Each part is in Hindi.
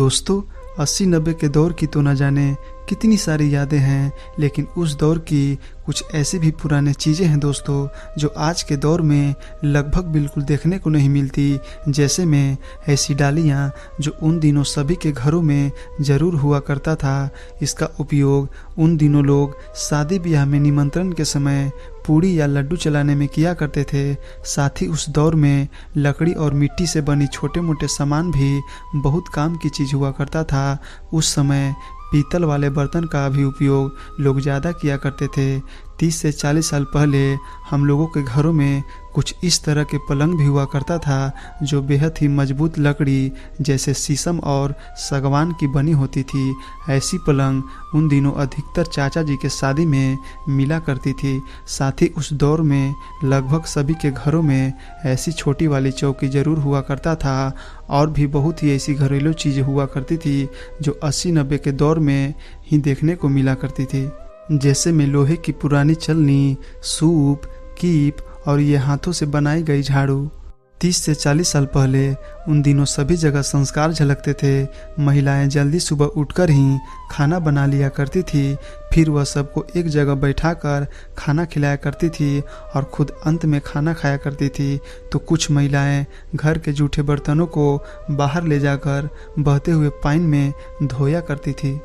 दोस्तों 80-90 के दौर की तो न जाने कितनी सारी यादें हैं, लेकिन उस दौर की कुछ ऐसी भी पुरानी चीज़ें हैं दोस्तों जो आज के दौर में लगभग बिल्कुल देखने को नहीं मिलती। जैसे में ऐसी डालियाँ जो उन दिनों सभी के घरों में ज़रूर हुआ करता था। इसका उपयोग उन दिनों लोग शादी ब्याह में निमंत्रण के समय पूड़ी या लड्डू चलाने में किया करते थे। साथ ही उस दौर में लकड़ी और मिट्टी से बनी छोटे मोटे सामान भी बहुत काम की चीज़ हुआ करता था। उस समय पीतल वाले बर्तन का भी उपयोग लोग ज़्यादा किया करते थे। 30 से 40 साल पहले हम लोगों के घरों में कुछ इस तरह के पलंग भी हुआ करता था जो बेहद ही मजबूत लकड़ी जैसे शीशम और सागवान की बनी होती थी। ऐसी पलंग उन दिनों अधिकतर चाचा जी के शादी में मिला करती थी। साथ ही उस दौर में लगभग सभी के घरों में ऐसी छोटी वाली चौकी ज़रूर हुआ करता था। और भी बहुत ही ऐसी घरेलू चीज़ें हुआ करती थी जो 80-90 के दौर में ही देखने को मिला करती थी। जैसे में लोहे की पुरानी चलनी, सूप, कीप और ये हाथों से बनाई गई झाड़ू। 30 से 40 साल पहले उन दिनों सभी जगह संस्कार झलकते थे। महिलाएं जल्दी सुबह उठकर ही खाना बना लिया करती थी, फिर वह सबको एक जगह बैठाकर खाना खिलाया करती थी और खुद अंत में खाना खाया करती थी। तो कुछ महिलाएं घर के जूठे बर्तनों को बाहर ले जाकर बहते हुए पानी में धोया करती थी।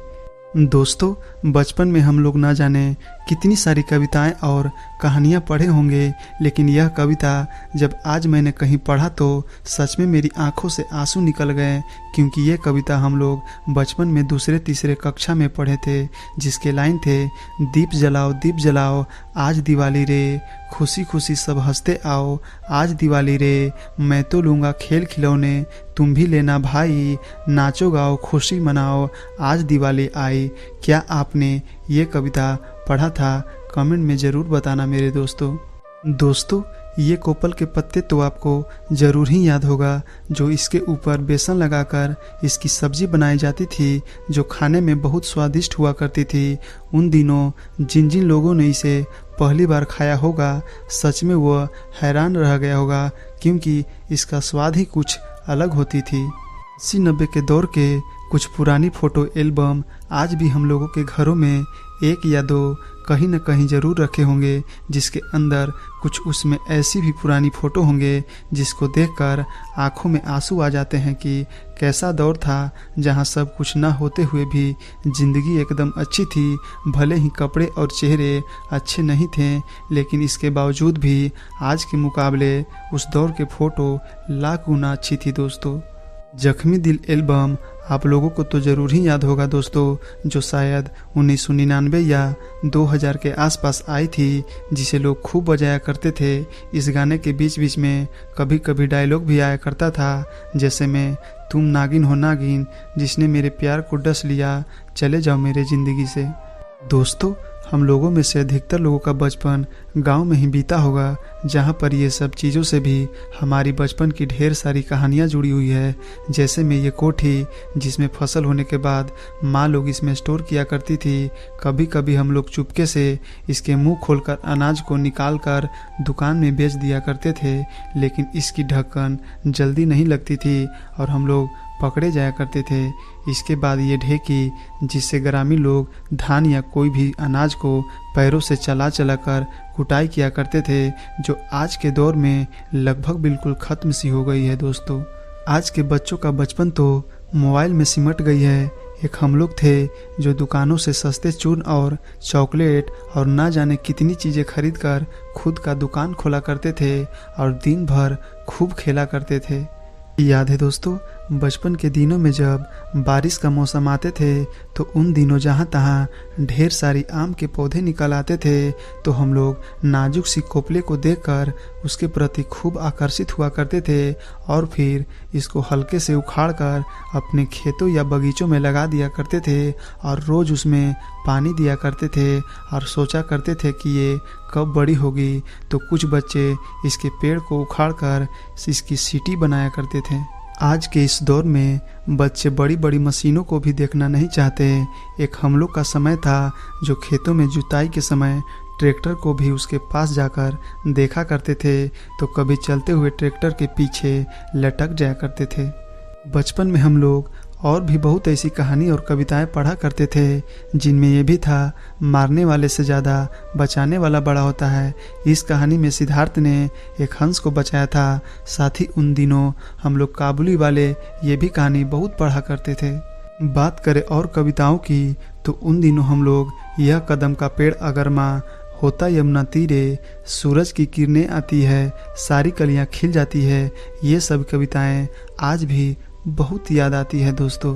दोस्तों बचपन में हम लोग ना जाने कितनी सारी कविताएं और कहानियां पढ़े होंगे, लेकिन यह कविता जब आज मैंने कहीं पढ़ा तो सच में मेरी आंखों से आंसू निकल गए, क्योंकि ये कविता हम लोग बचपन में दूसरे तीसरे कक्षा में पढ़े थे। जिसके लाइन थे, दीप जलाओ आज दिवाली रे, खुशी खुशी सब हंसते आओ आज दिवाली रे, मैं तो लूँगा खेल खिलौने तुम भी लेना भाई, नाचो गाओ खुशी मनाओ आज दिवाली आई। क्या आपने ये कविता पढ़ा था? कमेंट में ज़रूर बताना मेरे दोस्तों ये कोपल के पत्ते तो आपको ज़रूर ही याद होगा, जो इसके ऊपर बेसन लगाकर इसकी सब्ज़ी बनाई जाती थी, जो खाने में बहुत स्वादिष्ट हुआ करती थी। उन दिनों जिन जिन लोगों ने इसे पहली बार खाया होगा, सच में वह हैरान रह गया होगा, क्योंकि इसका स्वाद ही कुछ अलग होती थी। 80-90 के दौर के कुछ पुरानी फ़ोटो एल्बम आज भी हम लोगों के घरों में एक या दो कहीं न कहीं ज़रूर रखे होंगे, जिसके अंदर कुछ उसमें ऐसी भी पुरानी फ़ोटो होंगे जिसको देखकर आंखों में आंसू आ जाते हैं कि कैसा दौर था जहां सब कुछ ना होते हुए भी ज़िंदगी एकदम अच्छी थी। भले ही कपड़े और चेहरे अच्छे नहीं थे, लेकिन इसके बावजूद भी आज के मुकाबले उस दौर के फ़ोटो लाख गुना अच्छी थी। दोस्तों जख्मी दिल एल्बम आप लोगों को तो ज़रूर ही याद होगा दोस्तों, जो शायद 1999 या 2000 के आसपास आई थी, जिसे लोग खूब बजाया करते थे। इस गाने के बीच बीच में कभी कभी डायलॉग भी आया करता था, जैसे में तुम नागिन हो नागिन, जिसने मेरे प्यार को डस लिया, चले जाओ मेरे ज़िंदगी से। दोस्तों हम लोगों में से अधिकतर लोगों का बचपन गांव में ही बीता होगा, जहां पर ये सब चीज़ों से भी हमारी बचपन की ढेर सारी कहानियां जुड़ी हुई है। जैसे में ये कोठी जिसमें फसल होने के बाद माँ लोग इसमें स्टोर किया करती थी। कभी कभी हम लोग चुपके से इसके मुंह खोलकर अनाज को निकाल कर दुकान में बेच दिया करते थे, लेकिन इसकी ढक्कन जल्दी नहीं लगती थी और हम लोग पकड़े जाया करते थे। इसके बाद ये ढेकी, जिससे ग्रामीण लोग धान या कोई भी अनाज को पैरों से चला कर कुटाई किया करते थे, जो आज के दौर में लगभग बिल्कुल ख़त्म सी हो गई है। दोस्तों आज के बच्चों का बचपन तो मोबाइल में सिमट गई है। एक हम लोग थे जो दुकानों से सस्ते चूर्ण और चॉकलेट और ना जाने कितनी चीज़ें खरीद कर खुद का दुकान खोला करते थे और दिन भर खूब खेला करते थे। याद है दोस्तों बचपन के दिनों में जब बारिश का मौसम आते थे, तो उन दिनों जहाँ तहाँ ढेर सारी आम के पौधे निकल आते थे, तो हम लोग नाजुक सी कोपले को देखकर उसके प्रति खूब आकर्षित हुआ करते थे और फिर इसको हल्के से उखाड़कर अपने खेतों या बगीचों में लगा दिया करते थे और रोज़ उसमें पानी दिया करते थे और सोचा करते थे कि ये कब बड़ी होगी। तो कुछ बच्चे इसके पेड़ को उखाड़कर इसकी सीटी बनाया करते थे। आज के इस दौर में बच्चे बड़ी बड़ी मशीनों को भी देखना नहीं चाहते। एक हम लोग का समय था जो खेतों में जुताई के समय ट्रैक्टर को भी उसके पास जाकर देखा करते थे, तो कभी चलते हुए ट्रैक्टर के पीछे लटक जाया करते थे। बचपन में हम लोग और भी बहुत ऐसी कहानी और कविताएं पढ़ा करते थे जिनमें ये भी था, मारने वाले से ज़्यादा बचाने वाला बड़ा होता है। इस कहानी में सिद्धार्थ ने एक हंस को बचाया था। साथ ही उन दिनों हम लोग काबुली वाले ये भी कहानी बहुत पढ़ा करते थे। बात करें और कविताओं की तो उन दिनों हम लोग यह कदम का पेड़ अगर माँ होता यमुना तीरे, सूरज की किरणें आती है, सारी कलियां खिल जाती है, ये सब कविताएं आज भी बहुत याद आती है दोस्तों।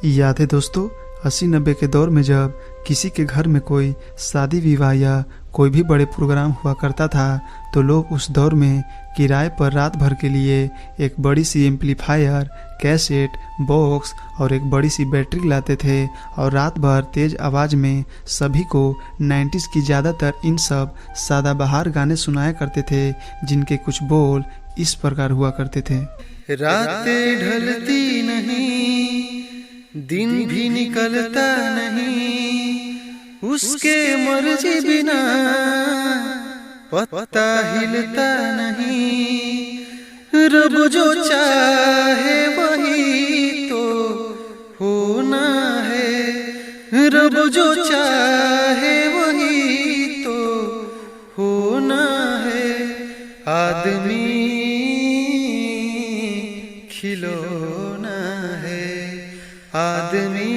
याद है दोस्तों 80-90 के दौर में जब किसी के घर में कोई शादी विवाह या कोई भी बड़े प्रोग्राम हुआ करता था तो लोग उस दौर में किराए पर रात भर के लिए एक बड़ी सी एम्पलीफायर, कैसेट, बॉक्स और एक बड़ी सी बैटरी लाते थे और रात भर तेज आवाज़ में सभी को 90s की ज़्यादातर इन सब सदाबहार गाने सुनाया करते थे, जिनके कुछ बोल इस प्रकार हुआ करते थे। रातें ढलती नहीं, दिन भी निकलता नहीं, उसके मर्जी बिना पत्ता हिलता नहीं, रब जो चाहे वही तो होना है, रब जो चाहे वही तो होना है, आदमी खिलौना है, आदमी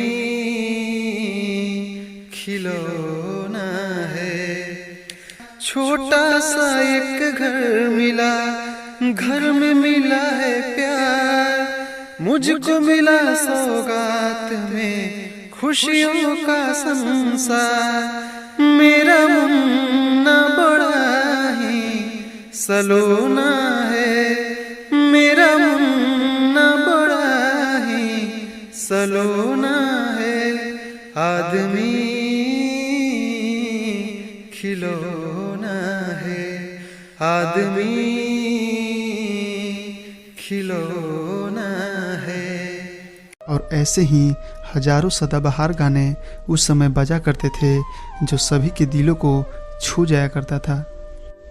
खिलौना है। छोटा सा एक घर मिला, घर में मिला है प्यार, मुझको मिला सौगात में खुशियों का संसार, मेरा मुन्ना बड़ा ही सलोना है, मेरा मुन्ना बड़ा ही सलोना है, आदमी खिलौना है, आदमी खिलौना है। और ऐसे ही हजारों सदाबहार गाने उस समय बजा करते थे जो सभी के दिलों को छू जाया करता था।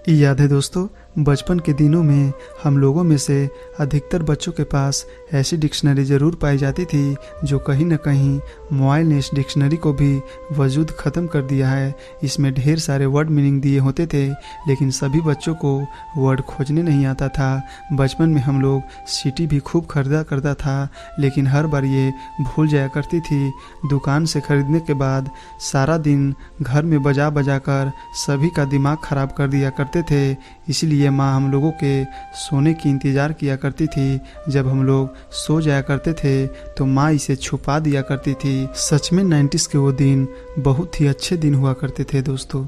याद है दोस्तों बचपन के दिनों में हम लोगों में से अधिकतर बच्चों के पास ऐसी डिक्शनरी ज़रूर पाई जाती थी जो कहीं न कहीं मोबाइल ने इस डिक्शनरी को भी वजूद ख़त्म कर दिया है। इसमें ढेर सारे वर्ड मीनिंग दिए होते थे लेकिन सभी बच्चों को वर्ड खोजने नहीं आता था। बचपन में हम लोग सीटी भी खूब खरीदा करता था लेकिन हर बार ये भूल जाया करती थी। दुकान से खरीदने के बाद सारा दिन घर में बजा बजा कर सभी का दिमाग ख़राब कर दिया करते थे। इसलिए माँ हम लोगों के सोने की इंतज़ार किया करती थी। जब हम लोग सो जाया करते थे तो माँ इसे छुपा दिया करती थी। सच में 90s के वो दिन बहुत ही अच्छे दिन हुआ करते थे दोस्तों।